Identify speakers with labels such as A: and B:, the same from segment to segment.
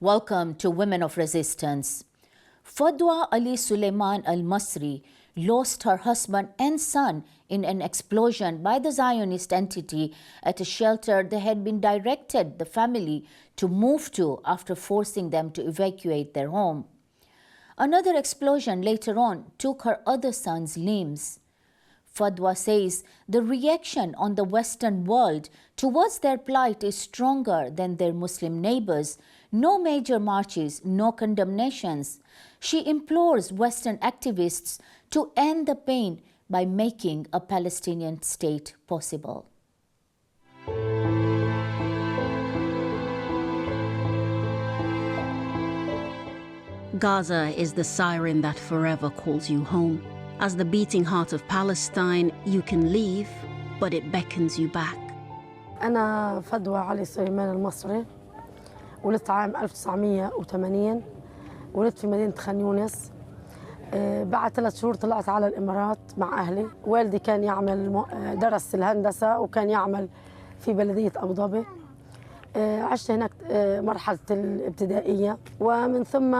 A: Welcome to Women of Resistance. Fadwa Ali Suleiman Al-Masri lost her husband and son in an explosion by the Zionist entity at a shelter they had been directed the family to move to after forcing them to evacuate their home. Another explosion later on took her other son's limbs. Fadwa says the reaction on the Western world towards their plight is stronger than their Muslim neighbours. No major marches, no condemnations. She implores Western activists to end the pain by making a Palestinian state possible.
B: Gaza is the siren that forever calls you home. As the beating heart of Palestine, you can leave, but it beckons you back.
C: أنا فدوى علي سليمان المصري، ولدت عام 1980، ولدت في مدينة خان يونس. بعد 3 شهور طلعت على الإمارات مع أهلي. والدي كان يعمل درس الهندسة وكان يعمل في بلدية أبو ظبي. عشت هناك مرحلة الابتدائية، ومن ثم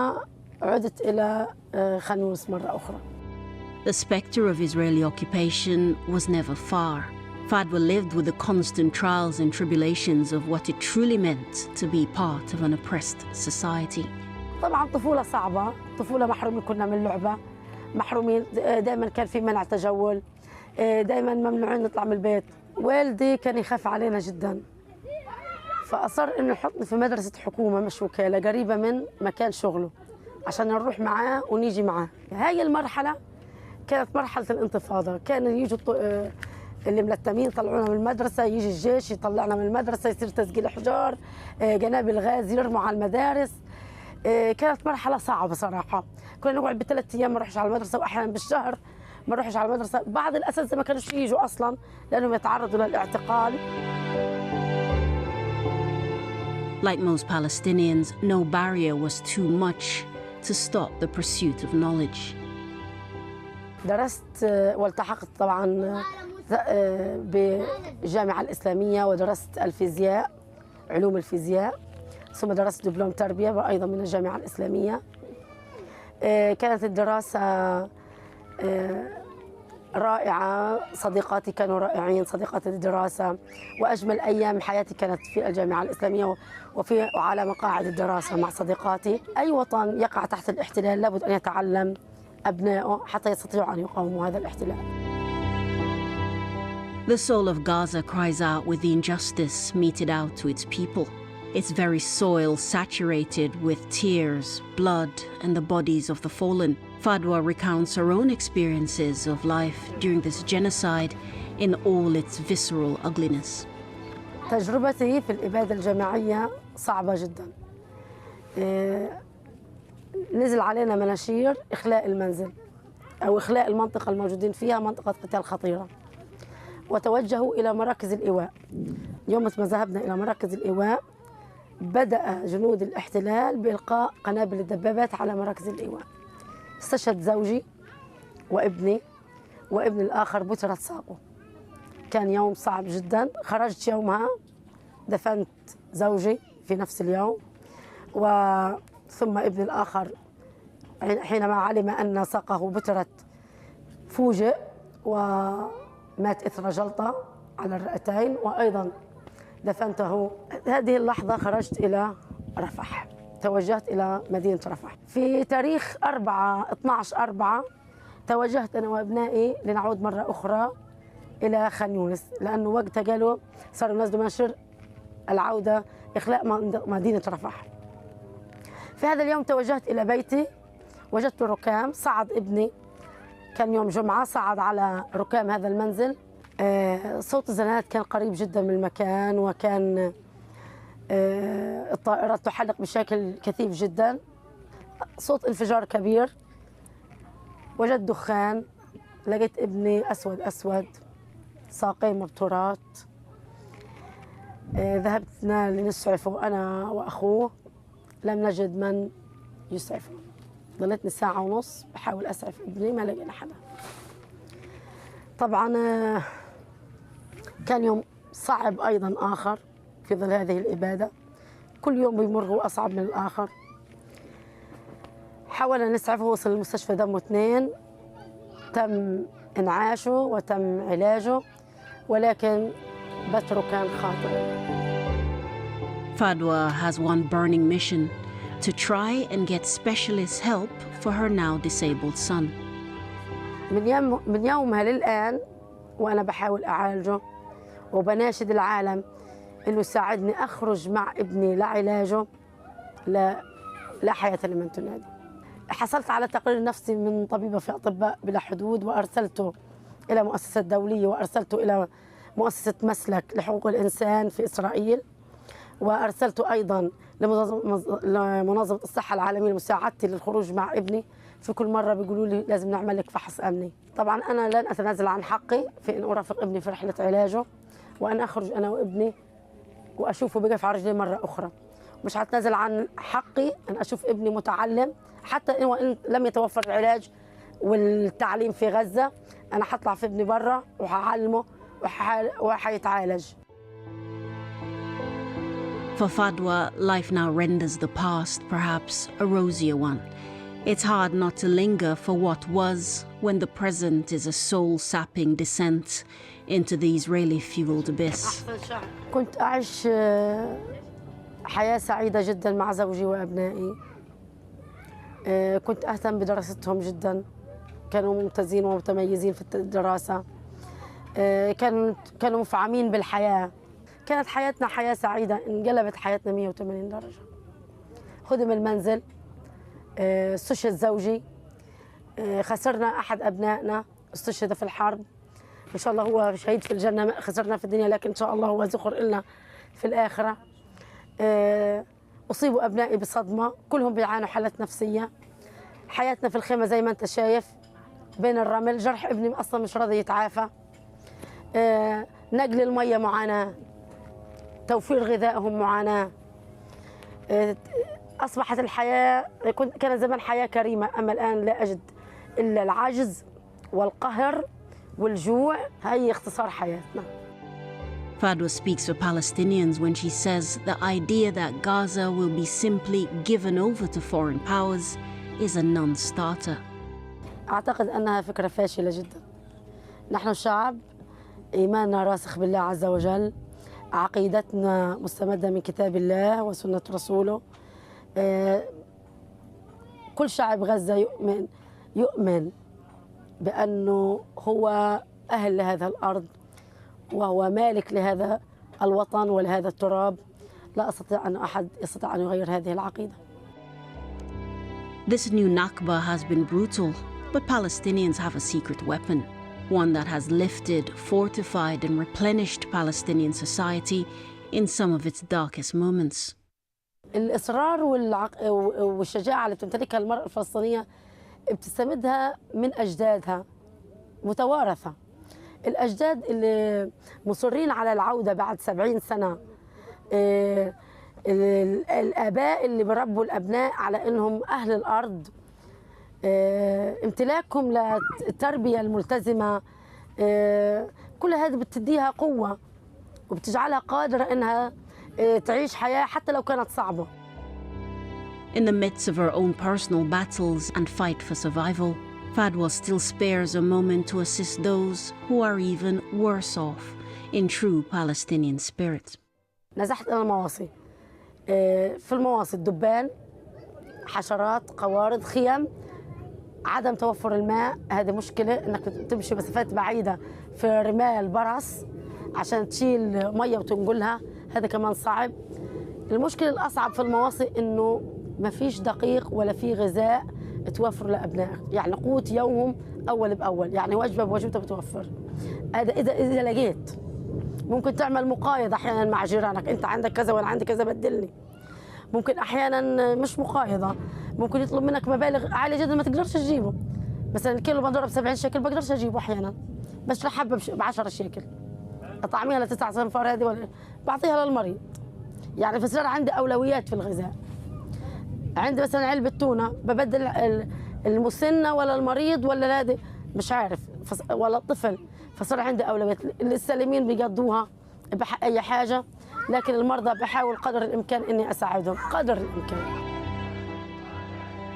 C: عدت إلى خان يونس مرة أخرى.
B: The spectre of Israeli occupation was never far. Fadwa lived with the constant trials and tribulations of what it truly meant to be part of an oppressed society.
C: طبعا طفولة صعبة، طفولة محرومين كنا من اللعبة، محرومين، دائما كان في منع تجول، دائما ممنوعين نطلع من البيت. والدي كان يخاف علينا جدا، فأصر إنه يحطني في مدرسة حكومة مش وكالة قريبة من مكان شغله عشان نروح معاه ونيجي معاه. هاي المرحلة كانت مرحلة الانتفاضة. كانوا يجوا اللي ملتمين يطلعونا من المدرسة، يجي الجيش يطلعنا من المدرسة، يصير تسجيل حجار، قنابل غاز يرموا على المدارس. كانت مرحلة صعبة صراحة. كنا نقعد ب3 أيام ما نروحش على المدرسة، وأحيانا بالشهر ما نروحش على المدرسة. بعض الأساتذة ما كانوش يجوا أصلا لأنهم يتعرضوا للاعتقال.
B: Like most Palestinians, no barrier was too much to stop the pursuit of knowledge.
C: درست والتحقت طبعا بالجامعة الإسلامية، ودرست الفيزياء، علوم الفيزياء، ثم درست دبلوم تربية أيضا من الجامعة الإسلامية. كانت الدراسة رائعة، صديقاتي كانوا رائعين، صديقات الدراسة، وأجمل أيام حياتي كانت في الجامعة الإسلامية وعلى مقاعد الدراسة مع صديقاتي. أي وطن يقع تحت الاحتلال لابد أن يتعلم أبنائه حتى يستطيعوا أن يقاوموا هذا الاحتلال.
B: The soul of Gaza cries out with the injustice meted out to its people. Its very soil saturated with tears, blood, and the bodies of the fallen. Fadwa recounts her own experiences of life during this genocide in all its visceral ugliness.
C: تجربتي في الإبادة الجماعية صعبة جدا. نزل علينا مناشير إخلاء المنزل أو إخلاء المنطقة الموجودين فيها منطقة قتال خطيرة، وتوجهوا إلى مراكز الإيواء. يوم ما ذهبنا إلى مراكز الإيواء بدأ جنود الاحتلال بإلقاء قنابل الدبابات على مراكز الإيواء. استشهد زوجي وابني، وابني الآخر بترت ساقه. كان يوم صعب جدا. خرجت يومها، دفنت زوجي في نفس اليوم، ثم ابني الآخر حينما علم أن ساقه بترت فوجئ ومات إثر جلطة على الرئتين، وأيضا دفنته. هذه اللحظة خرجت إلى رفح، توجهت إلى مدينة رفح. في تاريخ 12/4 توجهت أنا وأبنائي لنعود مرة أخرى إلى خان يونس، لأنه وقتها قالوا صاروا ينزلوا منشر العودة إخلاء مدينة رفح. في هذا اليوم توجهت إلى بيتي، وجدت ركام. صعد ابني، كان يوم جمعة، صعد على ركام هذا المنزل. صوت الزنات كان قريب جدا من المكان، وكان الطائرات تحلق بشكل كثيف جدا. صوت انفجار كبير، وجدت دخان، لقيت ابني أسود أسود، ساقيه مبتورات. ذهبنا لنسعفه أنا وأخوه، لم نجد من يسعفه. ظلتني 1.5 ساعة بحاول أسعف ابني، ما لقينا حدا. طبعا كان يوم صعب أيضا آخر في ظل هذه الإبادة. كل يوم بيمر هو أصعب من الآخر. حاولنا نسعفه، وصل المستشفى دمه 2، تم إنعاشه وتم علاجه، ولكن بتره كان خاطئ.
B: Fadwa has one burning mission: to try and get specialist help for her now disabled son.
C: من يومها للآن وأنا بحاول أعالجه، وبناشد العالم إنه يساعدني أخرج مع ابني لعلاجه لا حياة لمن تنادي. حصلت على تقرير نفسي من طبيبة في أطباء بلا حدود، وأرسلته إلى مؤسسات دولية، وأرسلته إلى مؤسسة مسلك لحقوق الإنسان في إسرائيل، وأرسلته أيضا لمنظمة الصحة العالمية لمساعدتي للخروج مع ابني. في كل مرة بيقولوا لي لازم نعمل لك فحص أمني. طبعا أنا لن أتنازل عن حقي في أن أرافق ابني في رحلة علاجه، وأن أخرج أنا وابني وأشوفه بقف على رجليه مرة أخرى. مش هتنازل عن حقي أن أشوف ابني متعلم، حتى وإن لم يتوفر العلاج والتعليم في غزة. أنا هطلع في ابني برا وهعلمه وحيتعالج.
B: For Fadwa, life now renders the past perhaps a rosier one. It's hard not to linger for what was when the present is a soul-sapping descent into the Israeli-fueled abyss.
C: كنت أعيش حياة سعيدة جدا مع زوجي وأبنائي. كنت أهتم بدراستهم جدا، كانوا ممتازين ومتميزين في الدراسة، كانوا مفعمين بالحياة. كانت حياتنا حياة سعيدة، انقلبت حياتنا 180 درجة. خدم المنزل، استشهد زوجي، خسرنا أحد أبنائنا، استشهد في الحرب. إن شاء الله هو شهيد في الجنة، خسرنا في الدنيا لكن إن شاء الله هو ذخر لنا في الآخرة. أصيبوا أبنائي بصدمة، كلهم بيعانوا حالات نفسية. حياتنا في الخيمة زي ما أنت شايف بين الرمل. جرح ابني أصلا مش راضي يتعافى. نقل المية معاناة، توفير غذائهم معاناة. أصبحت الحياة، كان زمان حياة كريمة، أما الآن لا أجد إلا العجز والقهر والجوع. هي اختصار حياتنا.
B: Fadwa speaks for Palestinians when she says the idea that Gaza will be simply given over to foreign powers is a non-starter.
C: أعتقد أنها فكرة فاشلة جدا. نحن شعب إيماننا راسخ بالله عز وجل، عقيدتنا مستمدة من كتاب الله وسنة رسوله. كل شعب غزة يؤمن بأنه هو أهل لهذا الأرض، وهو مالك لهذا الوطن ولهذا التراب. لا أستطيع أن أحد يستطيع أن يغير هذه العقيدة.
B: This new Nakba has been brutal, but Palestinians have a secret weapon, one that has lifted, fortified and replenished Palestinian society in some of its darkest moments.
C: الإصرار والشجاعة اللي بتمتلكها المرأة الفلسطينية بتستمدها من أجدادها، متوارثة. الأجداد اللي مصرين على العودة بعد 70 سنة، الآباء اللي بربوا الأبناء على أنهم أهل الأرض، امتلاكهم للتربية الملتزمة، كل هذا بتديها قوة وبتجعلها قادرة أنها تعيش حياة حتى لو كانت صعبة.
B: In the midst of her own personal battles and fight for survival, Fadwa still spares a moment to assist those who are even worse off in true Palestinian spirit.
C: نزحت إلى المواصي. في المواصي دبان، حشرات، قوارض، خيم، عدم توفر الماء. هذه مشكلة، إنك تمشي مسافات بعيدة في رمال برص عشان تشيل مية وتنقلها، هذا كمان صعب. المشكلة الأصعب في المواصي إنه ما فيش دقيق ولا في غذاء توفر لأبنائك، يعني قوت يومهم أول بأول، يعني وجبة بوجبتها بتوفر. هذا إذا لقيت. ممكن تعمل مقايضة أحيانا مع جيرانك، أنت عندك كذا وأنا عندي كذا بدلني. ممكن أحيانا مش مقايضة، ممكن يطلب منك مبالغ عالية جدا ما تقدرش تجيبه. مثلا الكيلو بضرب 70 شيكل ما بقدرش أجيبه أحيانا، بس حبة ب10 شيكل. أطعميها ل9 صنفار هذه ولا بعطيها للمريض. يعني فصار عندي أولويات في الغذاء. عندي مثلا علبة تونة ببدل المسنة ولا المريض ولا هذا مش عارف ولا الطفل، فصار عندي أولويات. السالمين بيقضوها بأي حاجة، لكن المرضى بحاول قدر الإمكان إني أساعدهم قدر الإمكان.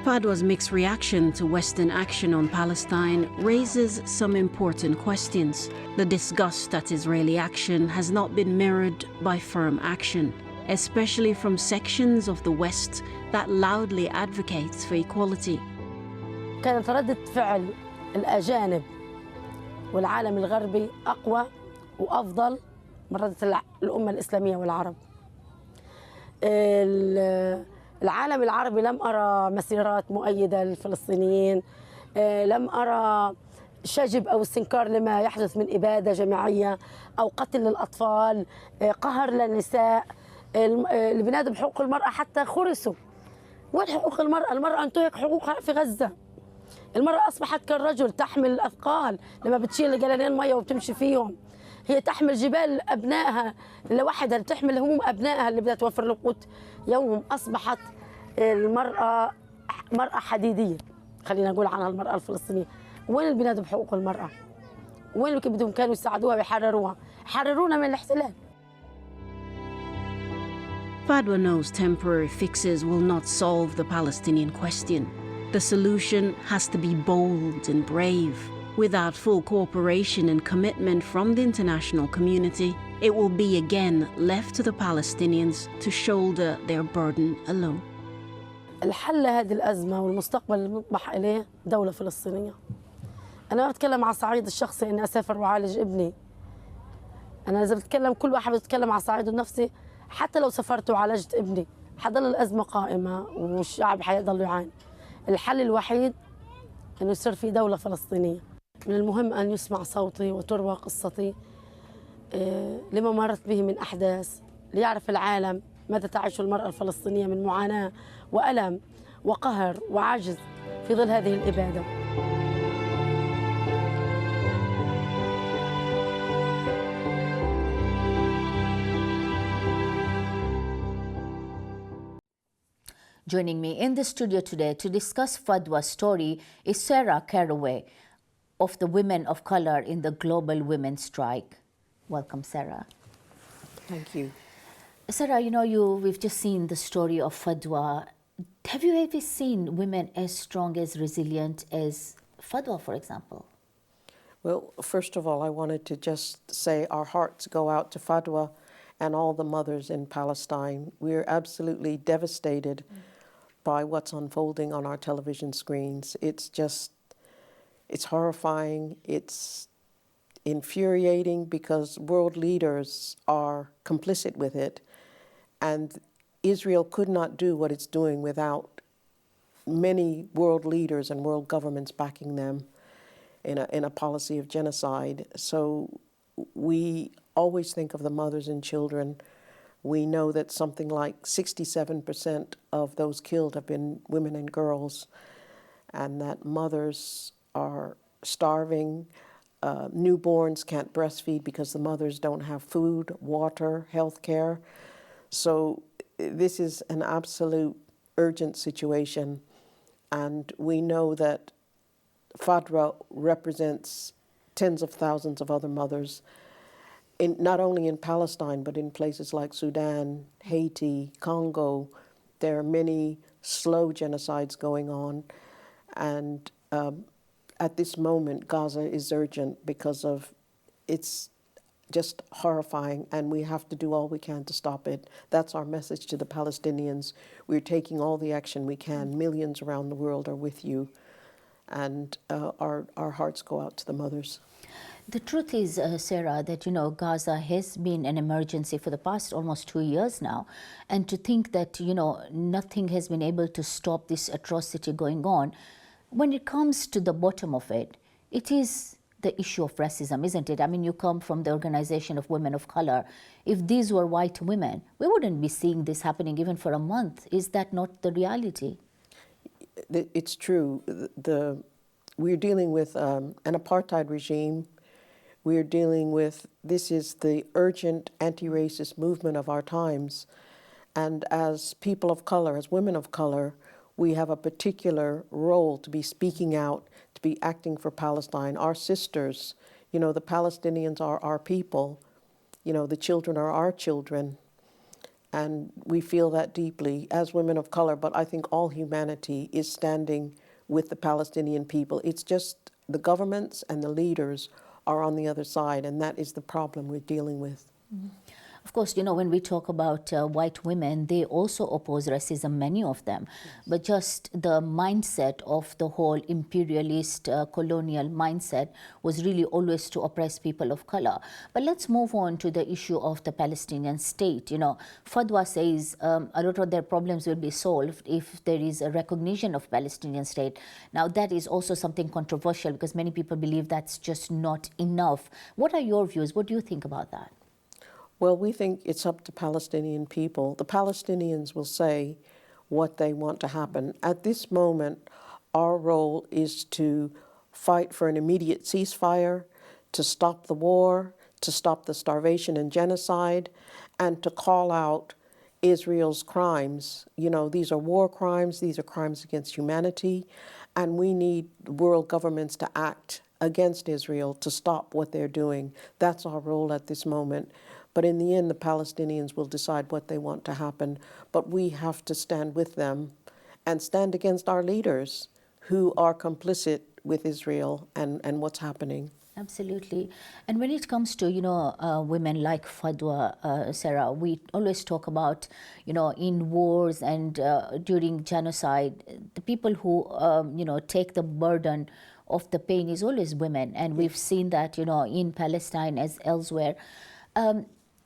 B: Fadwa's mixed reaction to Western action on Palestine raises some important questions. The disgust at Israeli action has not been mirrored by firm action, especially from sections of the West that loudly advocates for equality.
C: كانت ردة فعل الأجانب والعالم الغربي أقوى وأفضل من ردة الأمة الإسلامية والعرب. العالم العربي لم أرى مسيرات مؤيدة للفلسطينيين، لم أرى شجب أو استنكار لما يحدث من إبادة جماعية أو قتل للأطفال، قهر للنساء، اللي بينادوا بحقوق المرأة حتى خرسوا. وين حقوق المرأة؟ المرأة انتهك حقوقها في غزة. المرأة أصبحت كالرجل تحمل الأثقال لما بتشيل جلالين مية وبتمشي فيهم. هي تحمل جبال أبنائها لوحدها، تحمل هموم أبنائها اللي بدها توفر لهم قوت يومهم. أصبحت المرأة مرأة حديدية، خلينا نقول عنها المرأة الفلسطينية. وين اللي بينادوا بحقوق المرأة؟ وين اللي بدهم كانوا يساعدوها ويحرروها؟ حررونا من الاحتلال.
B: Fadwa knows temporary fixes will not solve the Palestinian question. The solution has to be bold and brave. Without full cooperation and commitment from the international community, it will be again left to the Palestinians to shoulder their burden alone.
C: الحل لهذه الأزمة والمستقبل اللي بنطمح إليه دولة فلسطينية. أنا ما بتكلم على الصعيد الشخصي إني أسافر وأعالج ابني. أنا إذا بتكلم كل واحد بيتكلم على الصعيد النفسي، حتى لو سافرت وعالجت ابني حضل الأزمة قائمة والشعب حيضل يعاني. الحل الوحيد إنه يصير في دولة فلسطينية. من المهم أن يسمع صوتي وتروى قصتي لما مرت به من أحداث، ليعرف العالم ماذا تعيش المرأة الفلسطينية من معاناة وألم وقهر وعجز في ظل هذه الإبادة.
A: Joining me in the studio today to discuss Fadwa's story is Sara Callaway of the Women of Color in the Global Women's Strike. Welcome, Sara.
D: Thank you.
A: Sara, we've just seen the story of Fadwa. Have you ever seen women as strong, as resilient as Fadwa, for example?
D: Well, first of all, I wanted to just say our hearts go out to Fadwa and all the mothers in Palestine. We're absolutely devastated by what's unfolding on our television screens. It's horrifying, it's infuriating because world leaders are complicit with it, and Israel could not do what it's doing without many world leaders and world governments backing them in a policy of genocide. So we always think of the mothers and children. We know that something like 67% of those killed have been women and girls, and that mothers are starving. Newborns can't breastfeed because the mothers don't have food, water, health care. So this is an absolute urgent situation, and we know that Fadwa represents tens of thousands of other mothers, not only in Palestine, but in places like Sudan, Haiti, Congo. There are many slow genocides going on, and at this moment, Gaza is urgent because of it's just horrifying, and we have to do all we can to stop it. That's our message to the Palestinians. We're taking all the action we can. Millions around the world are with you, and our hearts go out to the mothers.
A: The truth is, Sara, that, Gaza has been an emergency for the past almost 2 years now. And to think that, nothing has been able to stop this atrocity going on, when it comes to the bottom of it, it is the issue of racism, isn't it? I mean, you come from the Organization of Women of Color. If these were white women, we wouldn't be seeing this happening even for a month. Is that not the reality?
D: It's true. We're dealing with an apartheid regime. We're dealing with, this is the urgent anti-racist movement of our times. And as people of color, as women of color, we have a particular role to be speaking out, to be acting for Palestine. Our sisters, the Palestinians are our people. The children are our children. And we feel that deeply as women of color, but I think all humanity is standing with the Palestinian people. It's just the governments and the leaders are on the other side, and that is the problem we're dealing with.
A: Of course, you know, when we talk about white women, they also oppose racism, many of them. Yes. But just the mindset of the whole imperialist colonial mindset was really always to oppress people of color. But let's move on to the issue of the Palestinian state. You know, Fadwa says a lot of their problems will be solved if there is a recognition of Palestinian state. Now, that is also something controversial because many people believe that's just not enough. What are your views? What do you think about that?
D: Well, we think it's up to Palestinian people. The Palestinians will say what they want to happen. At this moment, our role is to fight for an immediate ceasefire, to stop the war, to stop the starvation and genocide, and to call out Israel's crimes. You know, these are war crimes, these are crimes against humanity, and we need world governments to act against Israel to stop what they're doing. That's our role at this moment. But in the end, the Palestinians will decide what they want to happen. But we have to stand with them and stand against our leaders who are complicit with Israel and what's happening.
A: Absolutely. And when it comes to, you know, women like Fadwa, Sara, we always talk about, you know, in wars and during genocide, the people who, you know, take the burden of the pain is always women. And we've seen that, you know, in Palestine as elsewhere.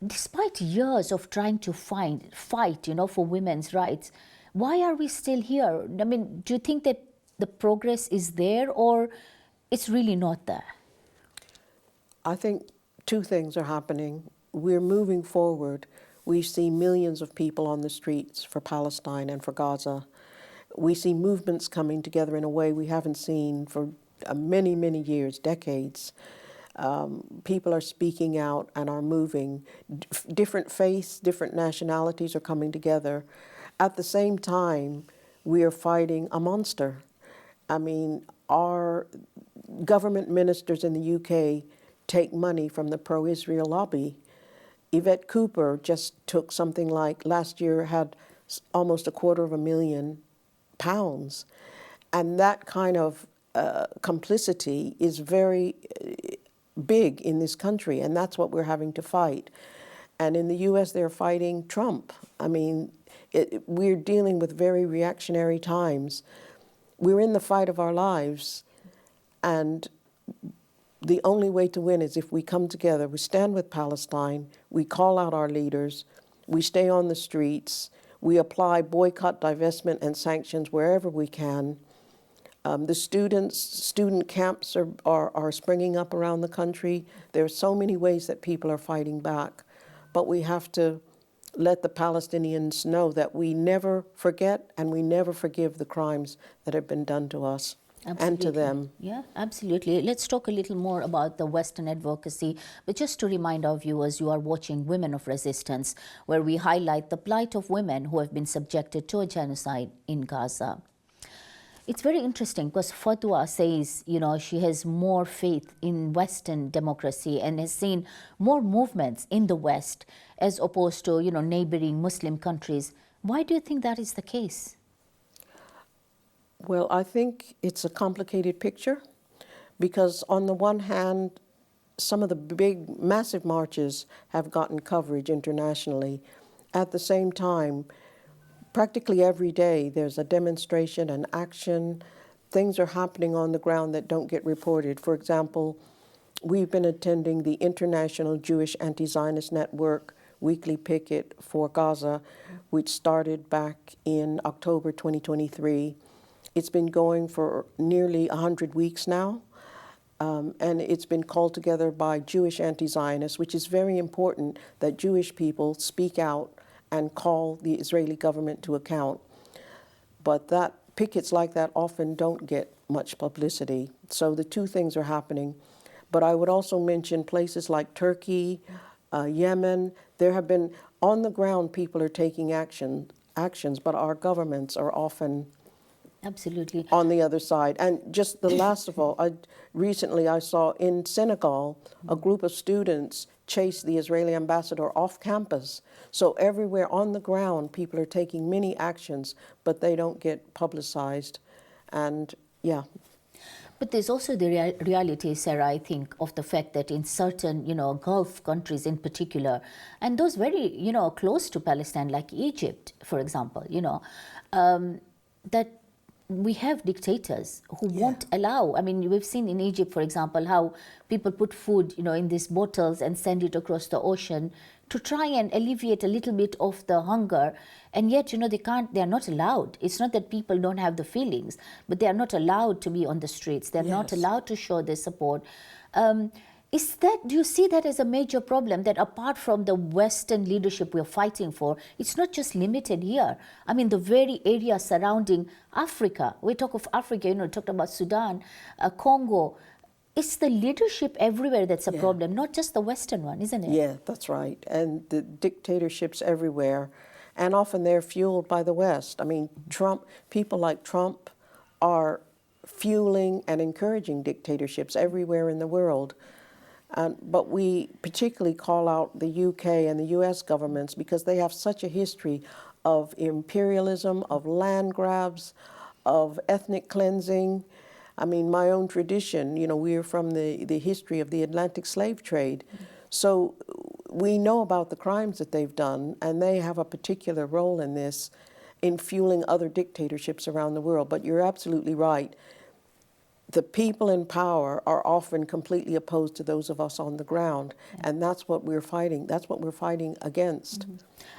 A: Despite years of trying to fight, you know, for women's rights, why are we still here? I mean, do you think that the progress is there or it's really not there?
D: I think two things are happening. We're moving forward. We see millions of people on the streets for Palestine and for Gaza. We see movements coming together in a way we haven't seen for many, many years, decades. People are speaking out and are moving. Different faiths, different nationalities are coming together. At the same time, we are fighting a monster. I mean, our government ministers in the UK take money from the pro-Israel lobby. Yvette Cooper just took something like, last year had almost £250,000. And that kind of complicity is very big in this country, and that's what we're having to fight. And in the US, they're fighting Trump. I mean, we're dealing with very reactionary times. We're in the fight of our lives, and the only way to win is if we come together, we stand with Palestine, we call out our leaders, we stay on the streets, we apply boycott, divestment, and sanctions wherever we can. The student camps are springing up around the country. There are so many ways that people are fighting back, but we have to let the Palestinians know that we never forget and we never forgive the crimes that have been done to us. Absolutely. And to them.
A: Yeah, absolutely. Let's talk a little more about the Western advocacy. But just to remind our viewers, you are watching Women of Resistance, where we highlight the plight of women who have been subjected to a genocide in Gaza. It's very interesting because Fadwa says, you know, she has more faith in Western democracy and has seen more movements in the West as opposed to, you know, neighboring Muslim countries. Why do you think that is the case?
D: Well, I think it's a complicated picture because on the one hand, some of the big, massive marches have gotten coverage internationally. At the same time, practically every day there's a demonstration, an action. Things are happening on the ground that don't get reported. For example, we've been attending the International Jewish Anti-Zionist Network weekly picket for Gaza, which started back in October 2023. It's been going for nearly 100 weeks now, and it's been called together by Jewish anti-Zionists, which is very important that Jewish people speak out and call the Israeli government to account. But pickets like that often don't get much publicity. So the two things are happening. But I would also mention places like Turkey, Yemen. There have been, on the ground, people are taking actions, but our governments are often
A: Absolutely.
D: on the other side. And just the last of all, recently I saw in Senegal a group of students chase the Israeli ambassador off campus. So everywhere on the ground, people are taking many actions, but they don't get publicized. And yeah.
A: But there's also the reality, Sarah, I think, of the fact that in certain, Gulf countries in particular, and those very, close to Palestine, like Egypt, for example, that we have dictators who won't allow. I mean, we've seen in Egypt, for example, how people put food, in these bottles and send it across the ocean to try and alleviate a little bit of the hunger. And yet, they are not allowed. It's not that people don't have the feelings, but they are not allowed to be on the streets. They're not allowed to show their support. Do you see that as a major problem, that apart from the Western leadership we're fighting for, it's not just limited here? I mean, the very area surrounding Africa, we talk of Africa, talked about Sudan, Congo. It's the leadership everywhere that's a problem, not just the Western one, isn't it?
D: Yeah, that's right. And the dictatorships everywhere, and often they're fueled by the West. I mean, people like Trump are fueling and encouraging dictatorships everywhere in the world. But we particularly call out the UK and the US governments because they have such a history of imperialism, of land grabs, of ethnic cleansing. I mean, my own tradition, we are from the history of the Atlantic slave trade. So we know about the crimes that they've done, and they have a particular role in this, in fueling other dictatorships around the world. But you're absolutely right. The people in power are often completely opposed to those of us on the ground, and that's what we're fighting. That's what we're fighting against.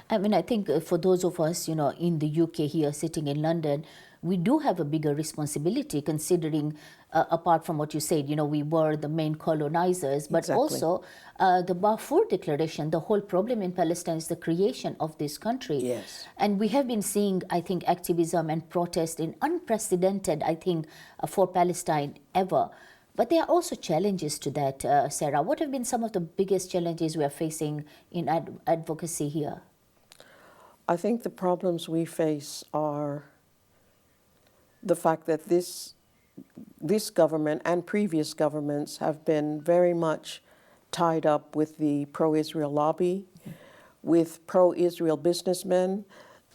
A: I mean, I think for those of us, in the UK here, sitting in London, we do have a bigger responsibility, considering, apart from what you said, we were the main colonizers, but also the Balfour Declaration, the whole problem in Palestine is the creation of this country.
D: Yes.
A: And we have been seeing, I think, activism and protest in unprecedented, I think, for Palestine ever. But there are also challenges to that, Sarah. What have been some of the biggest challenges we are facing in advocacy here?
D: I think the problems we face are the fact that this government and previous governments have been very much tied up with the pro-Israel lobby, with pro-Israel businessmen.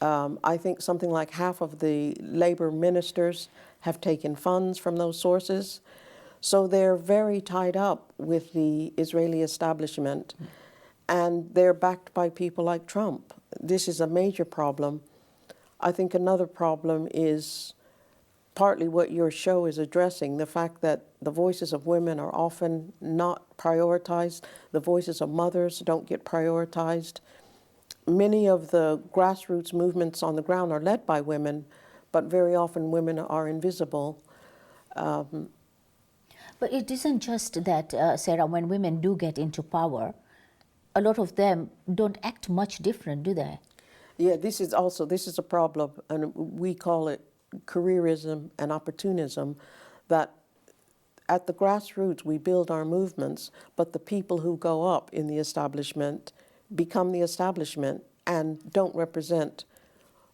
D: I think something like half of the labor ministers have taken funds from those sources. So they're very tied up with the Israeli establishment, and they're backed by people like Trump. This is a major problem. I think another problem is partly what your show is addressing, the fact that the voices of women are often not prioritized, the voices of mothers don't get prioritized. Many of the grassroots movements on the ground are led by women, but very often women are invisible.
A: But it isn't just that, Sarah, when women do get into power, a lot of them don't act much different, do they?
D: Yeah, this is a problem, and we call it careerism and opportunism, that at the grassroots we build our movements, but the people who go up in the establishment become the establishment and don't represent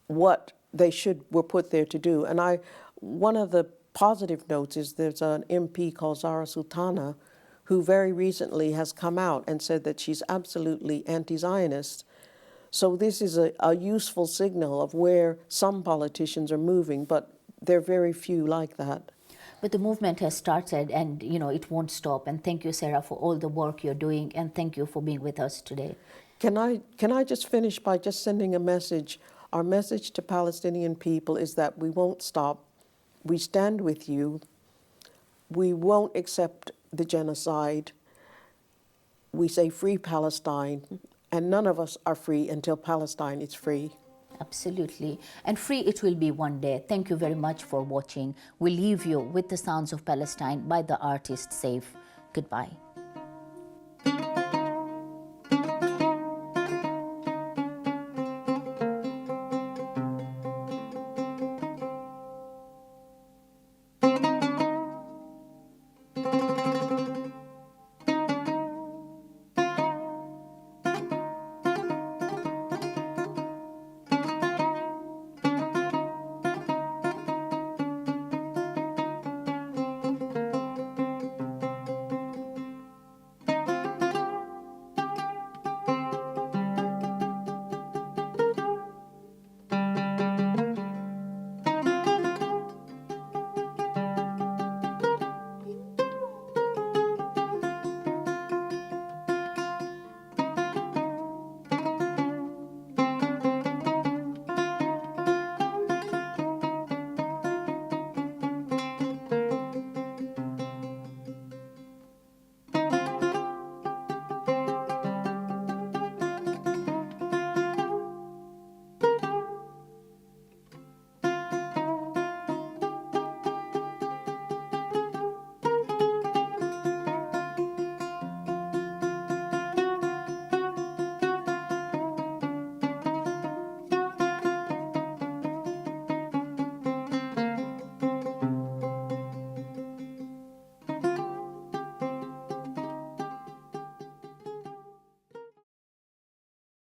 D: what they were put there to do. And one of the positive notes is there's an MP called Sara who very recently has come out and said that she's absolutely anti-Zionist. So this is a useful signal of where some politicians are moving, but there are very few like that.
A: But the movement has started, and it won't stop. And thank you, Sarah, for all the work you're doing, and thank you for being with us today.
D: Can I just finish by just sending a message? Our message to Palestinian people is that we won't stop. We stand with you. We won't accept the genocide. We say free Palestine. And none of us are free until Palestine is free.
A: Absolutely. And free it will be one day. Thank you very much for watching. We leave you with the sounds of Palestine by the artist Saif. Goodbye.